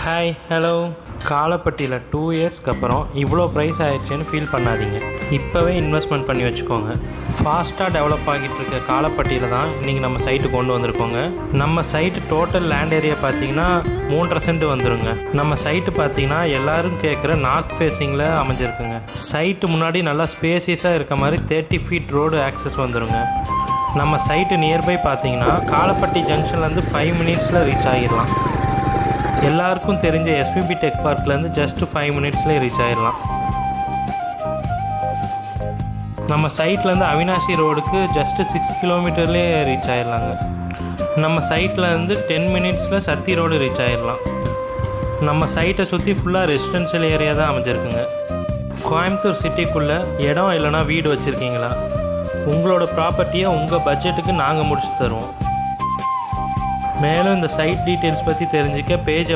Hi hello. காலப்பட்டியில் 2 இயர்ஸ்க்கு அப்புறம் இவ்வளோ ப்ரைஸ் ஆயிடுச்சுன்னு ஃபீல் பண்ணாதீங்க. இப்போவே இன்வெஸ்ட்மெண்ட் பண்ணி வச்சுக்கோங்க. ஃபாஸ்ட்டாக டெவலப் ஆகிட்டு இருக்க காலப்பட்டியில் தான் இன்றைக்கி நம்ம சைட்டு கொண்டு வந்திருக்கோங்க. நம்ம சைட்டு டோட்டல் லேண்ட் ஏரியா பார்த்தீங்கன்னா 3.5 சென்ட் வந்துருங்க. நம்ம சைட்டு பார்த்தீங்கன்னா எல்லோரும் கேட்குற நார்த் ஃபேஸிங்கில் அமைஞ்சிருக்குங்க. சைட்டு முன்னாடி நல்லா ஸ்பேசியஸாக இருக்க மாதிரி 30 ஃபீட் ரோடு ஆக்சஸ் வந்துருங்க. நம்ம சைட்டு நியர்பை பார்த்தீங்கன்னா காலப்பட்டி ஜங்ஷன்லேருந்து 5 மினிட்ஸில் ரீச் ஆகிடலாம். எல்லாருக்கும் தெரிஞ்ச எஸ்பிபி டெக் பார்க்லேருந்து ஜஸ்ட் 5 மினிட்ஸ்லேயே ரீச் ஆகிடலாம். நம்ம சைட்லேருந்து அவினாஷி ரோடுக்கு ஜஸ்ட்டு 6 கிலோமீட்டர்லேயே ரீச் ஆகிடலாங்க. நம்ம சைட்லேருந்து 10 மினிட்ஸில் சத்தி ரோடு ரீச் ஆகிடலாம். நம்ம சைட்டை சுற்றி ஃபுல்லாக ரெசிடென்ஷியல் ஏரியா தான் அமைஞ்சிருக்குங்க. கோயம்புத்தூர் சிட்டிக்குள்ளே இடம் இல்லைனா வீடு வச்சுருக்கீங்களா? உங்களோட ப்ராப்பர்ட்டியை உங்கள் பட்ஜெட்டுக்கு நாங்கள் முடிச்சு தருவோம். மேலும் இந்த சைட் டீட்டெயில்ஸ் பற்றி தெரிஞ்சுக்க பேஜை